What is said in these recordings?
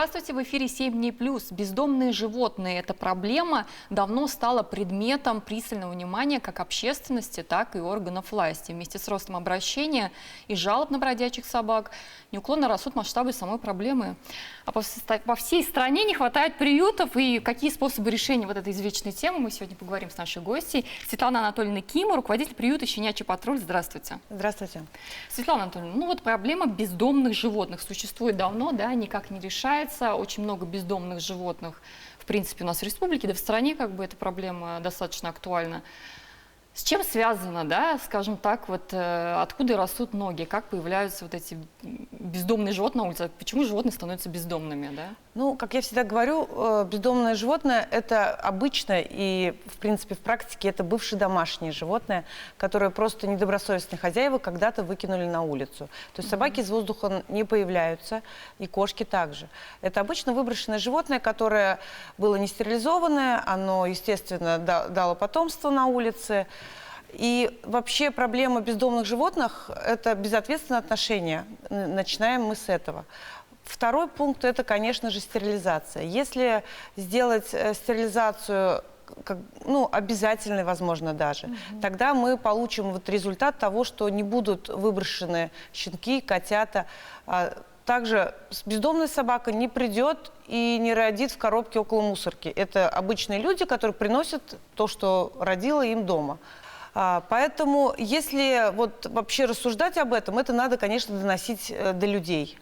Здравствуйте, в эфире 7 дней плюс. Бездомные животные – эта проблема давно стала предметом пристального внимания как общественности, так и органов власти. Вместе с ростом обращения и жалоб на бродячих собак неуклонно растут масштабы самой проблемы. А по всей стране не хватает приютов, и какие способы решения вот этой извечной темы мы сегодня поговорим с нашей гостьей. Светлана Анатольевна Кима, руководитель приюта «Щенячий патруль». Здравствуйте. Здравствуйте. Светлана Анатольевна, вот проблема бездомных животных существует давно, да, никак не решается. Очень много бездомных животных, в принципе, у нас в республике, да в стране как бы эта проблема достаточно актуальна. С чем связано, да, скажем так, вот откуда растут ноги, как появляются вот эти бездомные животные на улице, почему животные становятся бездомными, да? Ну, как я всегда говорю, бездомное животное – это обычно и, в принципе, в практике это бывшее домашнее животное, которое просто недобросовестные хозяева когда-то выкинули на улицу. То есть собаки из воздуха не появляются, и кошки также. Это обычно выброшенное животное, которое было не стерилизованное, оно, естественно, дало потомство на улице. И вообще проблема бездомных животных – это безответственное отношение. Начинаем мы с этого. Второй пункт – это, конечно же, стерилизация. Если сделать стерилизацию обязательной, возможно, даже, тогда мы получим вот результат того, что не будут выброшены щенки, котята. Также бездомная собака не придет и не родит в коробке около мусорки. Это обычные люди, которые приносят то, что родило им дома. Поэтому, если вот вообще рассуждать об этом, это надо, конечно, доносить до людей.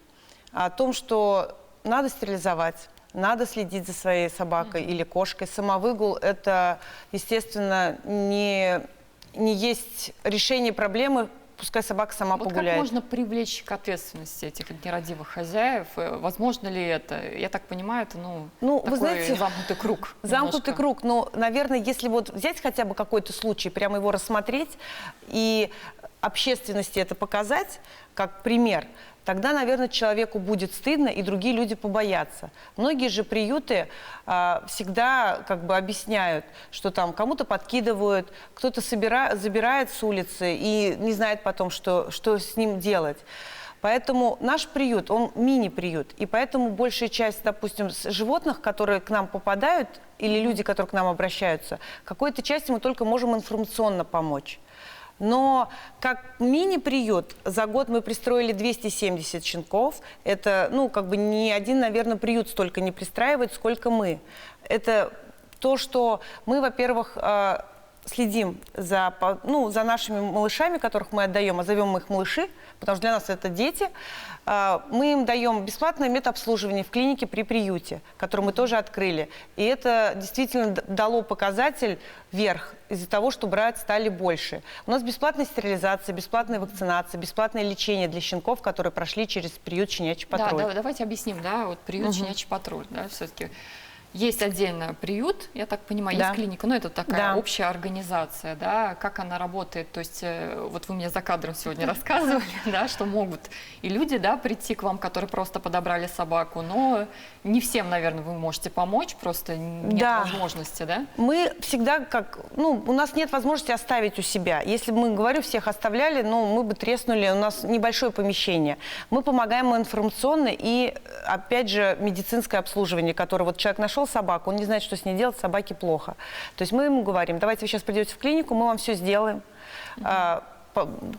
О том, что надо стерилизовать, надо следить за своей собакой или кошкой. Самовыгул – это, естественно, не есть решение проблемы, пускай собака сама погуляет. Как можно привлечь к ответственности этих нерадивых хозяев? Возможно ли это? Я так понимаю, это такой, вы знаете, замкнутый круг. Замкнутый круг. Но, наверное, если вот взять хотя бы какой-то случай, прямо его рассмотреть и общественности это показать, как пример, тогда, наверное, человеку будет стыдно, и другие люди побоятся. Многие же приюты всегда как бы объясняют, что там кому-то подкидывают, кто-то забирает с улицы и не знает потом, что с ним делать. Поэтому наш приют, он мини-приют, и поэтому большая часть, допустим, животных, которые к нам попадают, или люди, которые к нам обращаются, какой-то части мы только можем информационно помочь. Но как мини-приют за год мы пристроили 270 щенков. Это, ни один, наверное, приют столько не пристраивает, сколько мы. Это то, что мы, во-первых, следим за нашими малышами, которых мы отдаем, а зовем мы их малыши, потому что для нас это дети. Мы им даем бесплатное медобслуживание в клинике при приюте, который мы тоже открыли. И это действительно дало показатель вверх из-за того, что брать стали больше. У нас бесплатная стерилизация, бесплатная вакцинация, бесплатное лечение для щенков, которые прошли через приют «Щенячий патруль». Да, давайте объясним, вот приют «Щенячий патруль», все-таки. Есть отдельно приют, я так понимаю, есть клиника, но это такая общая организация, да, как она работает, то есть вот вы мне за кадром сегодня рассказывали, да, что могут и люди, да, прийти к вам, которые просто подобрали собаку, но не всем, наверное, вы можете помочь, просто нет возможности, да? Мы всегда у нас нет возможности оставить у себя. Если бы мы, говорю, всех оставляли, мы бы треснули, у нас небольшое помещение. Мы помогаем информационно и, опять же, медицинское обслуживание, которое вот человек нашел собаку, он не знает, что с ней делать, собаке плохо. То есть мы ему говорим, давайте вы сейчас придете в клинику, мы вам все сделаем,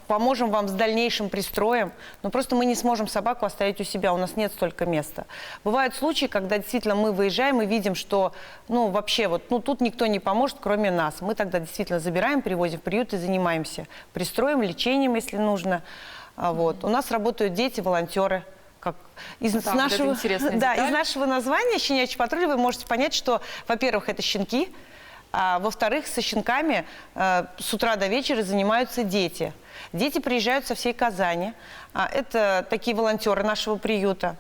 поможем вам с дальнейшим пристроем, но просто мы не сможем собаку оставить у себя, у нас нет столько места. Бывают случаи, когда действительно мы выезжаем и видим, что тут никто не поможет, кроме нас. Мы тогда действительно забираем, привозим в приют и занимаемся пристроем, лечением, если нужно. У нас работают дети, волонтеры. Из нашего названия «Щенячий патруль» вы можете понять, что, во-первых, это щенки, а во-вторых, со щенками с утра до вечера занимаются дети. Дети приезжают со всей Казани. Это такие волонтеры нашего приюта.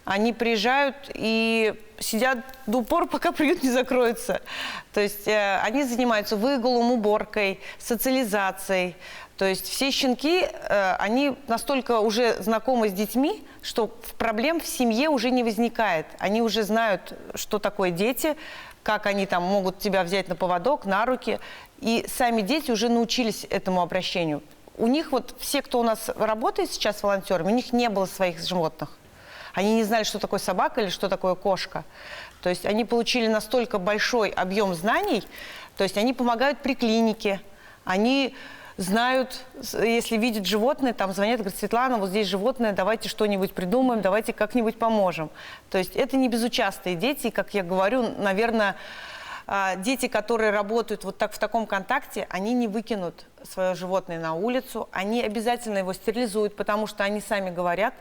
Они приезжают и сидят до упора, пока приют не закроется. То есть они занимаются выгулом, уборкой, социализацией. То есть все щенки, они настолько уже знакомы с детьми, что проблем в семье уже не возникает. Они уже знают, что такое дети, как они там могут тебя взять на поводок, на руки. И сами дети уже научились этому обращению. У них все, кто у нас работает сейчас волонтерами, у них не было своих животных. Они не знали, что такое собака или что такое кошка. То есть они получили настолько большой объем знаний, то есть они помогают при клинике, они знают, если видят животное, там звонят, говорят: Светлана, вот здесь животное, давайте что-нибудь придумаем, давайте как-нибудь поможем. То есть это не безучастные дети, как я говорю, наверное, дети, которые работают вот так в таком контакте, они не выкинут свое животное на улицу, они обязательно его стерилизуют, потому что они сами говорят: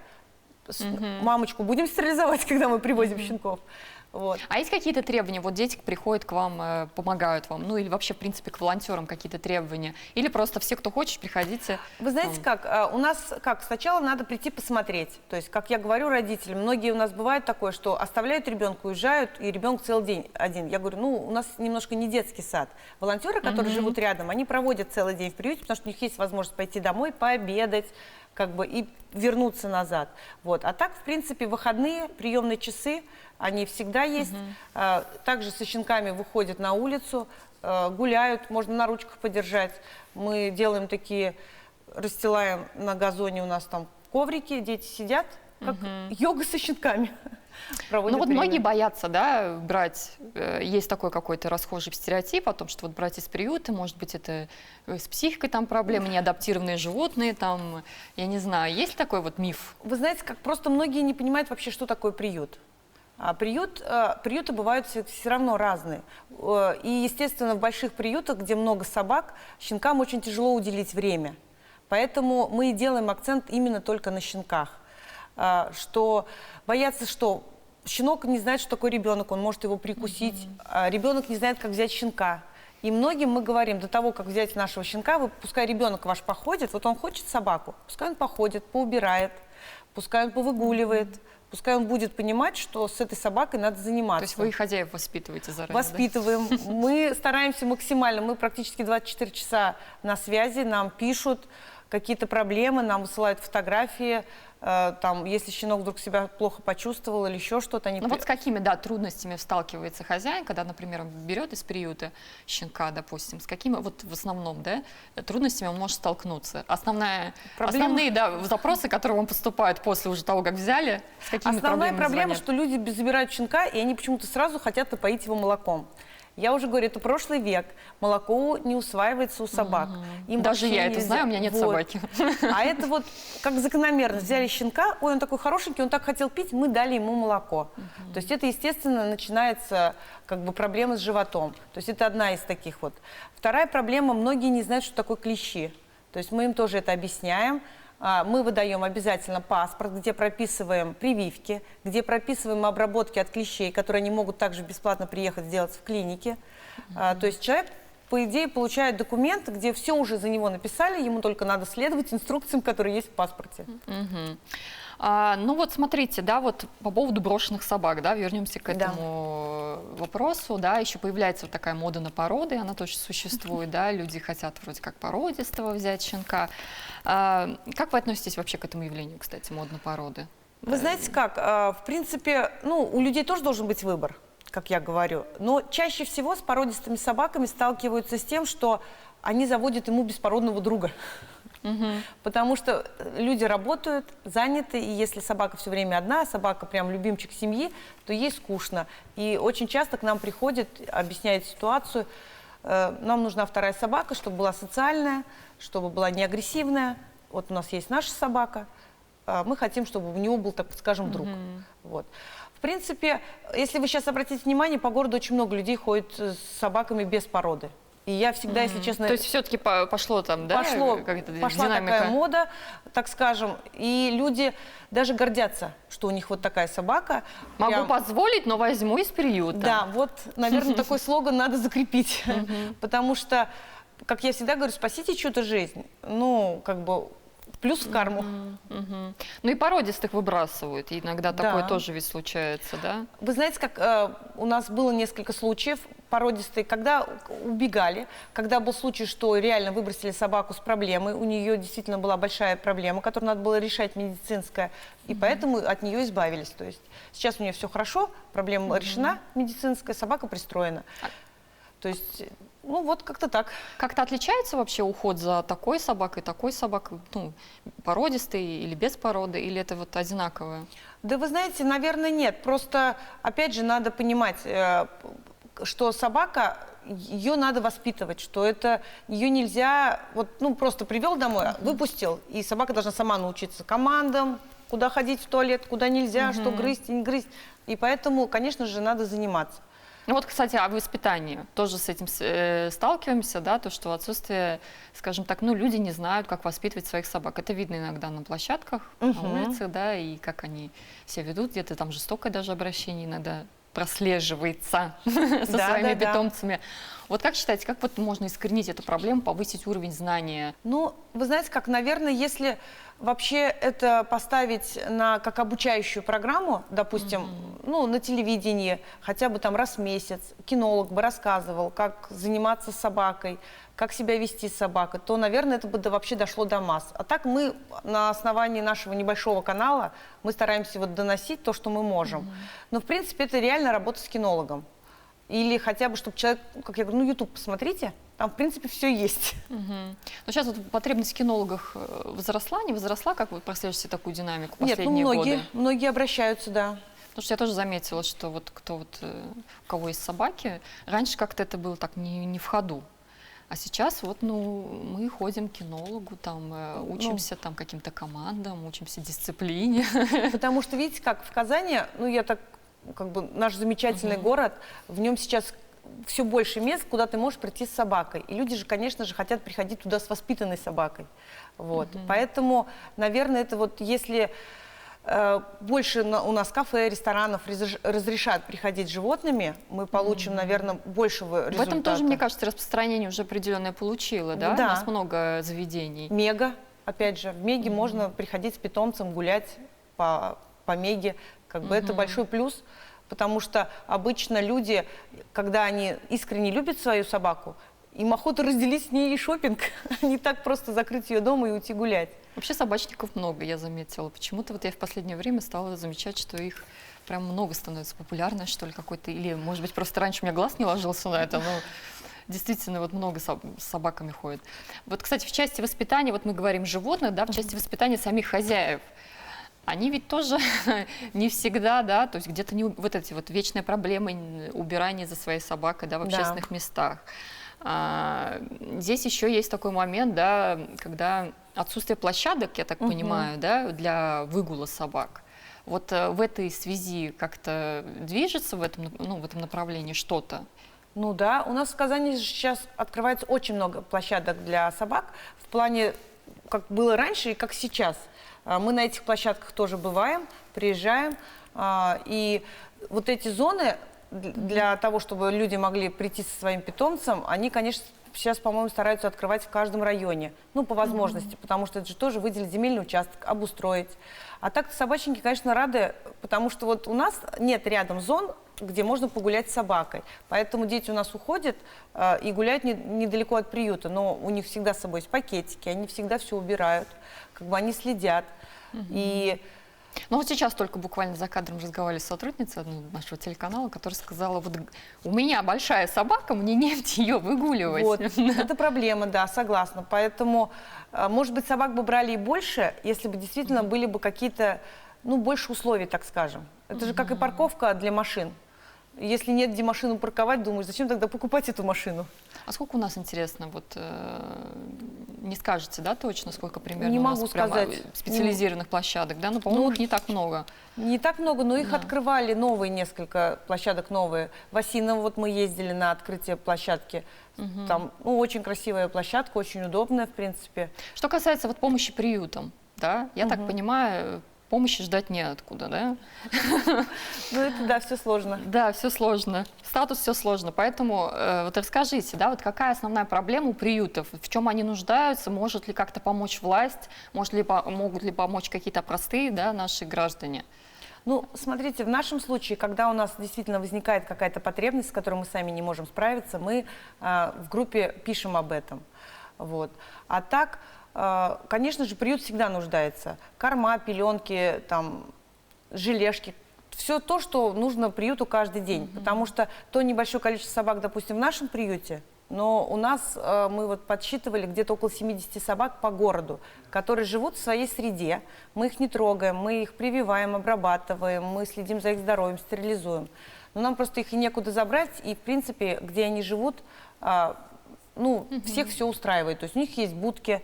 мамочку будем стерилизовать, когда мы привозим щенков. Вот. А есть какие-то требования? Вот дети приходят к вам, помогают вам, ну или вообще, в принципе, к волонтерам какие-то требования? Или просто все, кто хочет, приходите? Вы знаете как, у нас как, сначала надо прийти посмотреть. То есть, как я говорю родителям, многие у нас бывает такое, что оставляют ребенка, уезжают, и ребенок целый день один. Я говорю, ну, у нас немножко не детский сад. Волонтеры, которые живут рядом, они проводят целый день в приюте, потому что у них есть возможность пойти домой, пообедать, как бы, и вернуться назад. Вот. А так, в принципе, выходные, приемные часы, они всегда есть. Также со щенками выходят на улицу, гуляют, можно на ручках подержать. Мы делаем такие, расстилаем на газоне, у нас там коврики, дети сидят, как йога со щенками. Ну вот время. многие боятся, да, брать, есть такой какой-то расхожий стереотип о том, что вот брать из приюта, может быть, это с психикой там проблемы, неадаптированные животные там, я не знаю, есть ли такой вот миф? Вы знаете, как просто многие не понимают вообще, что такое приют. Приюты бывают все равно разные. И, естественно, в больших приютах, где много собак, щенкам очень тяжело уделить время. Поэтому мы и делаем акцент именно только на щенках. Что боятся, что щенок не знает, что такое ребенок, он может его прикусить, а ребенок не знает, как взять щенка. И многим мы говорим, до того, как взять нашего щенка, пускай ребенок ваш походит, вот он хочет собаку, пускай он походит, поубирает, пускай он повыгуливает, пускай он будет понимать, что с этой собакой надо заниматься. То есть вы и хозяев воспитываете заранее? Воспитываем. Да? Мы стараемся максимально, мы практически 24 часа на связи, нам пишут какие-то проблемы, нам высылают фотографии. Там, если щенок вдруг себя плохо почувствовал или еще что-то. Ну вот с какими, да, трудностями сталкивается хозяин, когда, например, он берет из приюта щенка, допустим, с какими, вот в основном, да, трудностями он может столкнуться? Основные, да, запросы, которые вам поступают после уже того, как взяли, с какими Основная проблемами проблема, звонят? что люди забирают щенка, и они почему-то сразу хотят напоить его молоком. Я уже говорю, это прошлый век. Молоко не усваивается у собак. Им даже я нельзя. это знаю, у меня нет вот. собаки. А это вот как закономерность. Взяли щенка, ой, он такой хорошенький, он так хотел пить, мы дали ему молоко. То есть это, естественно, начинается как бы проблема с животом. То есть это одна из таких вот. Вторая проблема, многие не знают, что такое клещи. То есть мы им тоже это объясняем. Мы выдаем обязательно паспорт, где прописываем прививки, где прописываем обработки от клещей, которые они могут также бесплатно приехать сделать в клинике. То есть человек, по идее, получает документ, где все уже за него написали, ему только надо следовать инструкциям, которые есть в паспорте. Ну вот смотрите, да, вот по поводу брошенных собак, да, вернемся к этому вопросу, да, еще появляется вот такая мода на породы, она тоже существует, да, люди хотят вроде как породистого взять щенка. Как вы относитесь вообще к этому явлению, кстати, мод на породы? Вы знаете как, в принципе, ну, у людей тоже должен быть выбор, как я говорю, но чаще всего с породистыми собаками сталкиваются с тем, что они заводят ему беспородного друга. Потому что люди работают, заняты, и если собака все время одна, собака прям любимчик семьи, то ей скучно. И очень часто к нам приходят, объясняют ситуацию, нам нужна вторая собака, чтобы была социальная, чтобы была не агрессивная. Вот у нас есть наша собака, мы хотим, чтобы у него был, так скажем, друг. Вот. В принципе, если вы сейчас обратите внимание, по городу очень много людей ходит с собаками без породы. И я всегда, если честно... То есть все-таки пошло там, да? Пошла такая мода, так скажем, и люди даже гордятся, что у них вот такая собака. Могу позволить, но возьму из приюта. Да, вот, наверное, такой слоган надо закрепить, потому что, как я всегда говорю, спасите чью-то жизнь, ну, как бы... Плюс в карму. Ну и породистых выбрасывают, и иногда такое тоже ведь случается, да? Вы знаете, как у нас было несколько случаев породистые, когда убегали, когда был случай, что реально выбросили собаку с проблемой, у нее действительно была большая проблема, которую надо было решать медицинская, и поэтому от нее избавились. То есть сейчас у нее все хорошо, проблема решена медицинская, собака пристроена. То есть Ну, вот как-то так. Как-то отличается вообще уход за такой собакой, ну, породистой или без породы, или это вот одинаковое? Да вы знаете, наверное, нет. Просто, опять же, надо понимать, что собака, ее надо воспитывать, что это ее нельзя, вот, ну, просто привел домой, выпустил, и собака должна сама научиться командам, куда ходить в туалет, куда нельзя, что грызть и не грызть. И поэтому, конечно же, надо заниматься. Ну вот, кстати, о воспитании. Тоже с этим сталкиваемся, да, то, что отсутствие, скажем так, ну, люди не знают, как воспитывать своих собак. Это видно иногда на площадках, на улице, да, и как они себя ведут. Где-то там жестокое даже обращение иногда прослеживается со своими питомцами. Вот как считаете, как вот можно искоренить эту проблему, повысить уровень знания? Ну, вы знаете, как, наверное, если вообще это поставить как обучающую программу, допустим, ну, на телевидении, хотя бы там раз в месяц, кинолог бы рассказывал, как заниматься с собакой, как себя вести с собакой, то, наверное, это бы вообще дошло до масс. А так мы на основании нашего небольшого канала, мы стараемся вот доносить то, что мы можем. Но, в принципе, это реально работа с кинологом. Или хотя бы, чтобы человек, как я говорю, ну, YouTube посмотрите, там, в принципе, все есть. Но сейчас вот потребность в кинологах возросла, не возросла, как вы прослеживаете такую динамику последние Нет, ну, годы? многие обращаются, да. Потому что я тоже заметила, что вот у кого есть собаки, раньше как-то это было так не в ходу. А сейчас вот, ну, мы ходим к кинологу, там, учимся там каким-то командам, учимся дисциплине. Потому что, видите, как в Казани, ну, я так, как бы, наш замечательный город, в нем сейчас все больше мест, куда ты можешь прийти с собакой. И люди же, конечно же, хотят приходить туда с воспитанной собакой. Вот. Поэтому, наверное, это вот если больше у нас кафе, ресторанов разрешат приходить с животными, мы получим, наверное, большего результата. В этом тоже, мне кажется, распространение уже определенное получило, да? Да. У нас много заведений. Мега, опять же, в Меге можно приходить с питомцем, гулять по Меге. Как бы это большой плюс, потому что обычно люди, когда они искренне любят свою собаку, им охота разделить с ней и шопинг, а не так просто закрыть ее дома и уйти гулять. Вообще собачников много, я заметила. Почему-то вот я в последнее время стала замечать, что их прям много становится, популярность, что ли, какой-то. Или, может быть, просто раньше у меня глаз не ложился на это, но действительно вот много с собаками ходит. Вот, кстати, в части воспитания, вот мы говорим животных, да, в части воспитания самих хозяев. Они ведь тоже не всегда, да, то есть где-то вот эти вот вечные проблемы убирания за своей собакой, да, в общественных местах. Здесь еще есть такой момент, да, когда отсутствие площадок, я так понимаю, да, для выгула собак. Вот в этой связи как-то движется в этом, ну, в этом направлении что-то? Ну да, у нас в Казани сейчас открывается очень много площадок для собак в плане, как было раньше и как сейчас. Мы на этих площадках тоже бываем, приезжаем, и вот эти зоны для того, чтобы люди могли прийти со своим питомцем, они, конечно, сейчас, по-моему, стараются открывать в каждом районе, ну, по возможности, потому что это же тоже выделить земельный участок, обустроить. А так-то собачники, конечно, рады, потому что вот у нас нет рядом зон, где можно погулять с собакой. Поэтому дети у нас уходят и гуляют недалеко от приюта, но у них всегда с собой есть пакетики, они всегда все убирают, как бы они следят. И ну вот сейчас только буквально за кадром разговаривали с сотрудницей нашего телеканала, которая сказала, вот у меня большая собака, мне нет ее выгуливать. Вот, это проблема, да, согласна. Поэтому, может быть, собак бы брали и больше, если бы действительно были бы какие-то, ну, больше условий, так скажем. Это же как и парковка для машин. Если нет где машину парковать, думаешь, зачем тогда покупать эту машину? А сколько у нас, интересно, вот не скажете, да, точно, сколько примерно не у могу нас прямо сказать. специализированных площадок, да? Ну, по-моему, их не так много. Не так много, но их открывали новые несколько площадок новые. В Осиново вот мы ездили на открытие площадки. Там, ну, очень красивая площадка, очень удобная, в принципе. Что касается вот помощи приютам, да, я так понимаю, помощи ждать неоткуда, да? Ну, это, да, все сложно. Да, все сложно. Статус все сложно. Поэтому вот расскажите, да, вот какая основная проблема у приютов? В чем они нуждаются? Может ли как-то помочь власть? Могут ли помочь какие-то простые, да, наши граждане? Ну, смотрите, в нашем случае, когда у нас действительно возникает какая-то потребность, с которой мы сами не можем справиться, мы в группе пишем об этом. Вот. А так, конечно же, приют всегда нуждается. Корма, пеленки, там, желешки. Все то, что нужно приюту каждый день. Потому что то небольшое количество собак, допустим, в нашем приюте, Но у нас, мы вот подсчитывали, где-то около 70 собак по городу, которые живут в своей среде. Мы их не трогаем, мы их прививаем, обрабатываем, мы следим за их здоровьем, стерилизуем. Но нам просто их и некуда забрать, и, в принципе, где они живут, ну, всех все устраивает. То есть у них есть будки,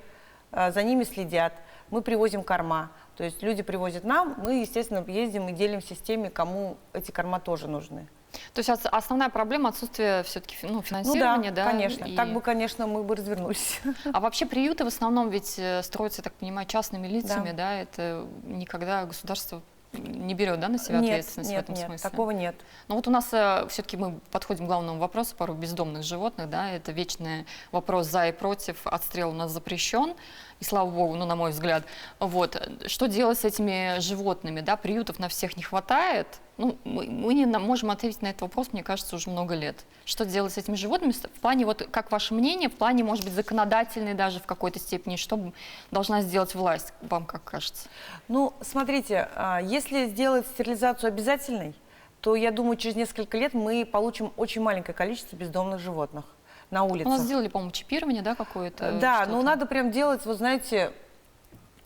за ними следят, мы привозим корма. То есть люди привозят нам, мы, естественно, ездим и делимся с теми, кому эти корма тоже нужны. То есть основная проблема отсутствие все-таки финансирования, ну, да? Конечно. И... Так бы, конечно, мы бы развернулись. А вообще приюты в основном ведь строятся, я так понимаю, частными лицами, да? Это никогда государство не берет, да, на себя ответственность в этом смысле? Такого нет. Но вот у нас все-таки мы подходим к главному вопросу порой бездомных животных, да, это вечный вопрос за и против, отстрел у нас запрещен, и слава богу, ну, на мой взгляд. Вот, что делать с этими животными, да, приютов на всех не хватает, ну, мы не можем ответить на этот вопрос, мне кажется, уже много лет. Что делать с этими животными в плане, вот, как ваше мнение, в плане, может быть, законодательной даже в какой-то степени, что должна сделать власть, вам как кажется? Ну, смотрите, если сделать стерилизацию обязательной, то, я думаю, через несколько лет мы получим очень маленькое количество бездомных животных на улицах. У нас сделали, по-моему, чипирование, да, какое-то? Да, но надо прям делать, вы знаете,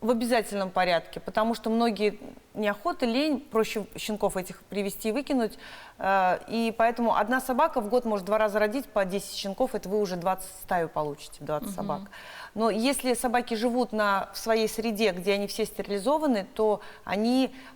в обязательном порядке, потому что многие неохота, лень, проще щенков этих привезти и выкинуть, и поэтому одна собака в год может 2 раза родить по 10 щенков, это вы уже 20 стаю получите, 20 собак. Но если собаки живут в своей среде, где они все стерилизованы, то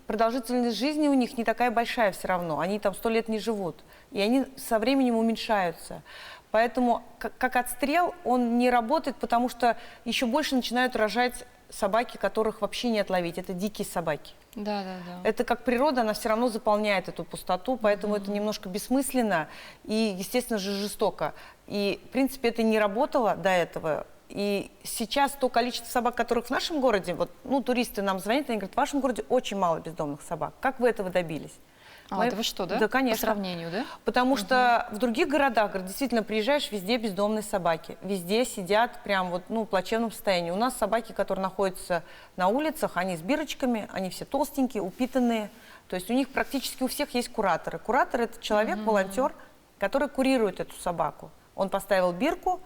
продолжительность жизни у них не такая большая все равно, они там 100 лет не живут, и они со временем уменьшаются. Поэтому как отстрел он не работает, потому что еще больше начинают рожать собаки, которых вообще не отловить. Это дикие собаки. Да. Это как природа, она все равно заполняет эту пустоту, поэтому это немножко бессмысленно и, естественно же, жестоко. И, в принципе, это не работало до этого. И сейчас то количество собак, которых в нашем городе, вот, ну, туристы нам звонят, они говорят, в вашем городе очень мало бездомных собак. Как вы этого добились? Это вы что, да? Да, конечно. По сравнению, да? Потому что в других городах, действительно, приезжаешь, везде бездомные собаки. Везде сидят прям вот, ну, в плачевном состоянии. У нас собаки, которые находятся на улицах, они с бирочками, они все толстенькие, упитанные. То есть у них практически у всех есть кураторы. Куратор – это человек, волонтер, который курирует эту собаку. Он поставил бирку,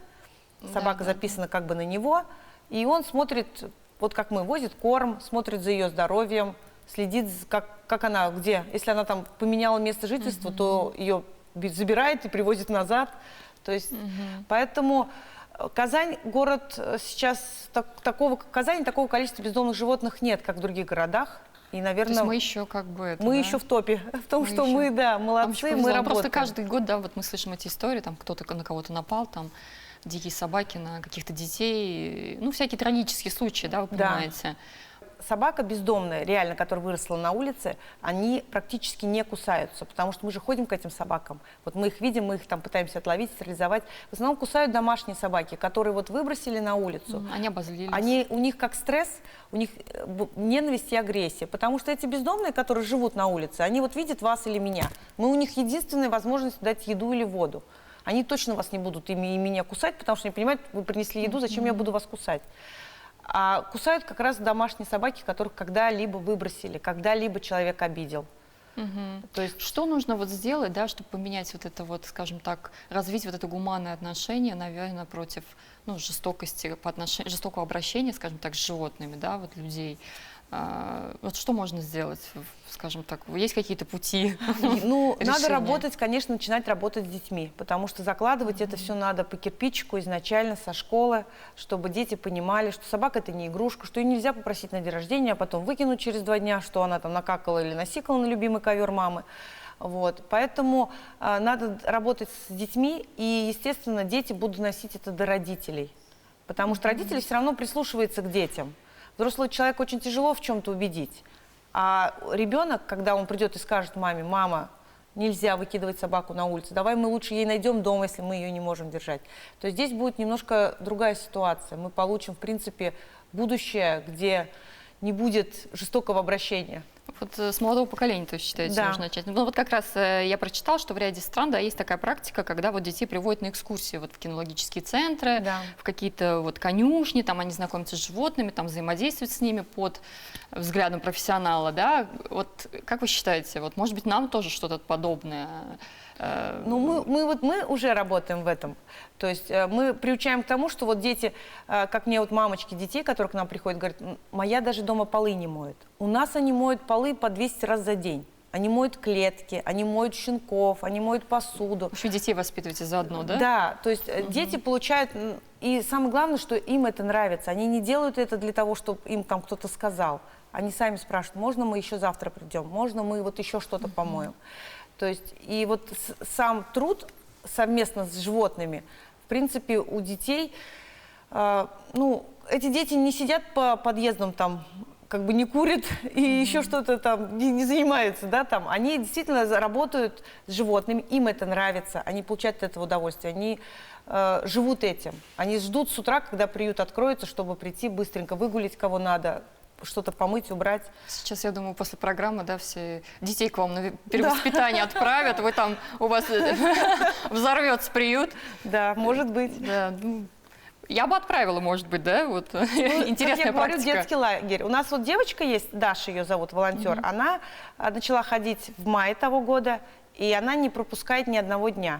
собака записана как бы на него, и он смотрит, вот как мы, возит корм, смотрит за ее здоровьем, следит, как она, где. Если она там поменяла место жительства, то ее забирает и привозит назад. То есть, поэтому Казань, город сейчас, такого количества бездомных животных нет, как в других городах. И, наверное, то есть мы еще как бы мы еще в топе, в том, что мы, да, молодцы, мы работаем. Просто каждый год, да, вот мы слышим эти истории, там кто-то на кого-то напал, там дикие собаки на каких-то детей, ну, всякие трагические случаи, да, вы понимаете. Собака бездомная, реально, которая выросла на улице, они практически не кусаются, потому что мы же ходим к этим собакам. Вот мы их видим, мы их там пытаемся отловить, стерилизовать. В основном кусают домашние собаки, которые вот выбросили на улицу. Они обозлились. У них как стресс, у них ненависть и агрессия, потому что эти бездомные, которые живут на улице, они вот видят вас или меня. Мы у них единственная возможность дать еду или воду. Они точно вас не будут и меня кусать, потому что они понимают, вы принесли еду, зачем я буду вас кусать. А кусают как раз домашние собаки, которых когда-либо выбросили, когда-либо человек обидел. То есть что нужно вот сделать, да, чтобы поменять вот это вот, скажем так, развить вот это гуманное отношение, наверное, против, ну, жестокости жестокого обращения, скажем так, с животными, да, вот людей. Вот что можно сделать, скажем так, есть какие-то пути? Ну, надо работать, конечно, начинать работать с детьми, потому что закладывать это все надо по кирпичику изначально со школы, чтобы дети понимали, что собака это не игрушка, что ее нельзя попросить на день рождения, а потом выкинуть через 2 дня, что она там накакала или насикала на любимый ковер мамы. Вот. Поэтому надо работать с детьми, и, естественно, дети будут носить это до родителей, потому что родители все равно прислушиваются к детям. Взрослого человека очень тяжело в чем-то убедить. А ребенок, когда он придет и скажет маме: мама, нельзя выкидывать собаку на улицу, давай мы лучше ей найдем дом, если мы ее не можем держать, то здесь будет немножко другая ситуация. Мы получим, в принципе, будущее, где не будет жестокого обращения. Вот с молодого поколения, то есть, считаете, Да. нужно начать. Ну вот как раз я прочитала, что в ряде стран, да, есть такая практика, когда вот детей приводят на экскурсии вот в кинологические центры, Да. в какие-то вот конюшни, там они знакомятся с животными, там взаимодействуют с ними под взглядом профессионала, да. Вот как вы считаете, вот может быть нам тоже что-то подобное? Ну, мы уже работаем в этом. То есть мы приучаем к тому, что вот дети, как мне вот мамочки детей, которые к нам приходят, говорят, моя даже дома полы не моет. У нас они моют полы по 200 раз за день. Они моют клетки, они моют щенков, они моют посуду. Еще детей воспитываете заодно, да? Да, то есть дети получают, и самое главное, что им это нравится. Они не делают это для того, чтобы им там кто-то сказал. Они сами спрашивают, можно мы еще завтра придем, можно мы вот еще что-то помоем. То есть и вот сам труд совместно с животными, в принципе, у детей, ну, эти дети не сидят по подъездам там, как бы не курят и еще что-то там не занимаются, да, там. Они действительно работают с животными, им это нравится, они получают от этого удовольствие, они живут этим. Они ждут с утра, когда приют откроется, чтобы прийти быстренько выгулить кого надо, что-то помыть, убрать. Сейчас, я думаю, после программы, да, все детей к вам на перевоспитание отправят, вы там, у вас взорвется приют. Да, может быть. Да, ну, я бы отправила, может быть, да, вот интересная Как я говорю, практика. детский лагерь. У нас вот девочка есть, Даша ее зовут, волонтер. Она начала ходить в мае того года, и она не пропускает ни одного дня.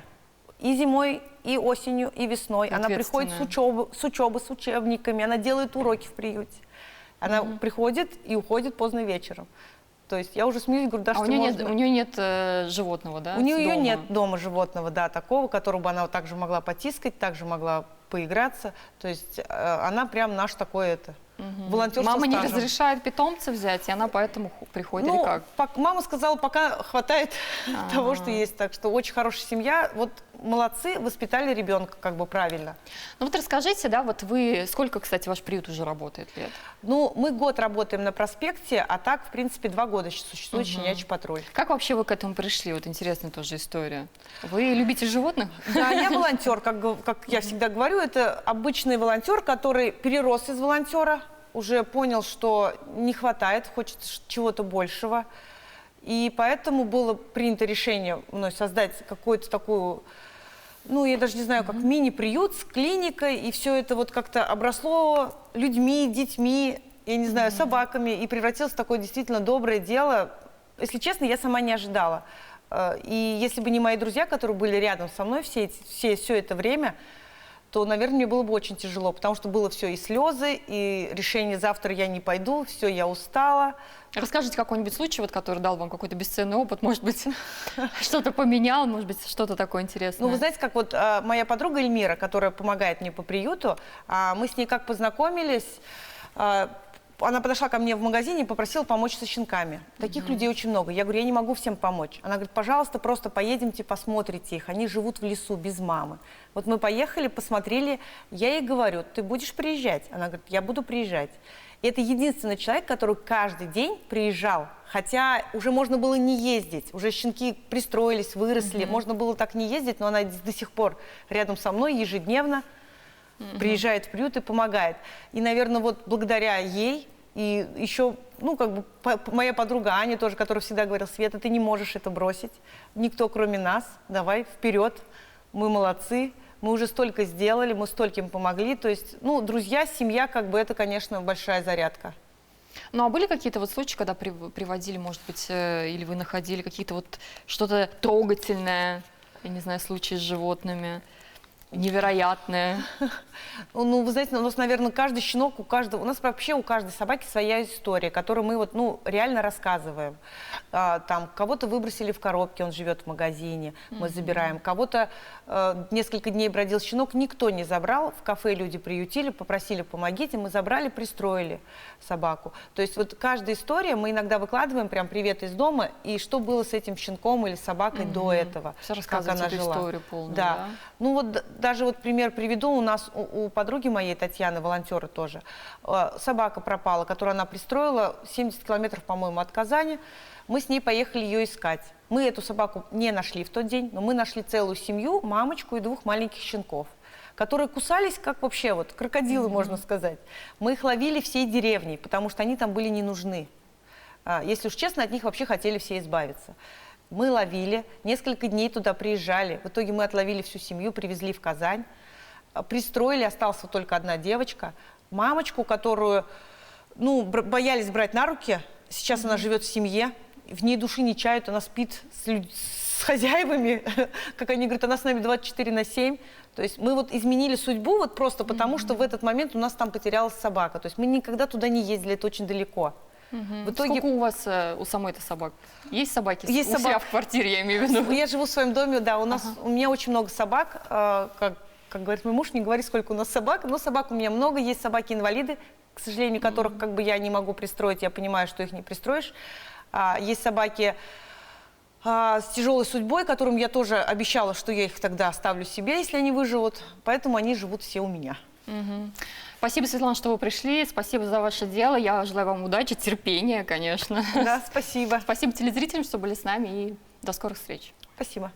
И зимой, и осенью, и весной. Она приходит с учебы, с учебниками, она делает уроки в приюте. Она приходит и уходит поздно вечером. То есть я уже смеюсь, говорю, Даша, А у нее нет животного, да? У нее дома? нет дома животного, да, такого, которого бы она вот так же могла потискать, также могла поиграться. То есть она прям наш такой волонтер. Мама не разрешает питомца взять, и она поэтому приходит, или как? Мама сказала, пока хватает того, что есть. Так что очень хорошая семья. Вот молодцы, воспитали ребенка как бы правильно. Ну вот расскажите, да, вот вы, сколько, кстати, ваш приют уже работает лет? Ну, мы год работаем на проспекте, а так, в принципе, 2 года существует щенячий патруль. Как вообще вы к этому пришли? Вот интересная тоже история. Вы любите животных? Да, я волонтер, как я всегда говорю, это обычный волонтер, который перерос из волонтера, уже понял, что не хватает, хочет чего-то большего. И поэтому было принято решение мной создать какую-то такую, ну, я даже не знаю, как мини-приют с клиникой, и все это вот как-то обросло людьми, детьми, я не знаю, собаками, и превратилось в такое действительно доброе дело. Если честно, я сама не ожидала. И если бы не мои друзья, которые были рядом со мной все это время, то, наверное, мне было бы очень тяжело, потому что было все и слезы, и решение «завтра я не пойду», все, я устала. Расскажите какой-нибудь случай, вот, который дал вам какой-то бесценный опыт, может быть, что-то поменял, может быть, что-то такое интересное. Ну, вы знаете, как вот моя подруга Эльмира, которая помогает мне по приюту, мы с ней как познакомились, она подошла ко мне в магазине и попросила помочь со щенками. Таких людей очень много. Я говорю, я не могу всем помочь. Она говорит, пожалуйста, просто поедемте, посмотрите их. Они живут в лесу без мамы. Вот мы поехали, посмотрели. Я ей говорю, ты будешь приезжать? Она говорит, я буду приезжать. И это единственный человек, который каждый день приезжал. Хотя уже можно было не ездить. Уже щенки пристроились, выросли. Можно было так не ездить, но она до сих пор рядом со мной ежедневно приезжает в приют и помогает. И, наверное, вот благодаря ей и еще, ну, как бы моя подруга Аня тоже, которая всегда говорила, Света, ты не можешь это бросить. Никто, кроме нас. Давай вперед. Мы молодцы. Мы уже столько сделали, мы стольким помогли. То есть, ну, друзья, семья, как бы это, конечно, большая зарядка. Ну, а были какие-то вот случаи, когда приводили, может быть, или вы находили какие-то вот что-то трогательное, я не знаю, случаи с животными? Невероятное. Ну, вы знаете, у нас, наверное, каждый щенок, у нас вообще у каждой собаки своя история, которую мы вот, ну, реально рассказываем. Там кого-то выбросили в коробке, он живет в магазине, мы забираем. Кого-то несколько дней бродил щенок, никто не забрал, в кафе люди приютили, попросили, помогите, мы забрали, пристроили собаку. То есть вот каждая история, мы иногда выкладываем прям привет из дома, и что было с этим щенком или собакой до этого, Все как она эту жила. историю полную, Да. Ну вот даже вот пример приведу, у нас у подруги моей, Татьяны, волонтера тоже, собака пропала, которую она пристроила 70 километров, по-моему, от Казани. Мы с ней поехали ее искать. Мы эту собаку не нашли в тот день, но мы нашли целую семью, мамочку и 2 маленьких щенков, которые кусались, как вообще вот крокодилы, можно сказать. Мы их ловили всей деревней, потому что они там были не нужны. Если уж честно, от них вообще хотели все избавиться. Мы ловили, несколько дней туда приезжали. В итоге мы отловили всю семью, привезли в Казань. Пристроили, осталась вот только одна девочка. Мамочку, которую, боялись брать на руки. Сейчас она живет в семье, в ней души не чают, она спит с хозяевами, как они говорят, она с нами 24/7. То есть мы вот изменили судьбу вот просто потому, что в этот момент у нас там потерялась собака. То есть мы никогда туда не ездили, это очень далеко. В итоге... Сколько у вас у самой-то собак? Есть собаки? Есть у себя в квартире, я имею в виду. Я живу в своем доме, да, у меня очень много собак. Как говорит мой муж, не говори, сколько у нас собак, но собак у меня много. Есть собаки-инвалиды, к сожалению, которых как бы я не могу пристроить, я понимаю, что их не пристроишь. Есть собаки с тяжелой судьбой, которым я тоже обещала, что я их тогда оставлю себе, если они выживут. Поэтому они живут все у меня. Спасибо, Светлана, что вы пришли. Спасибо за ваше дело. Я желаю вам удачи, терпения, конечно. Да, спасибо. Спасибо телезрителям, что были с нами. И до скорых встреч. Спасибо.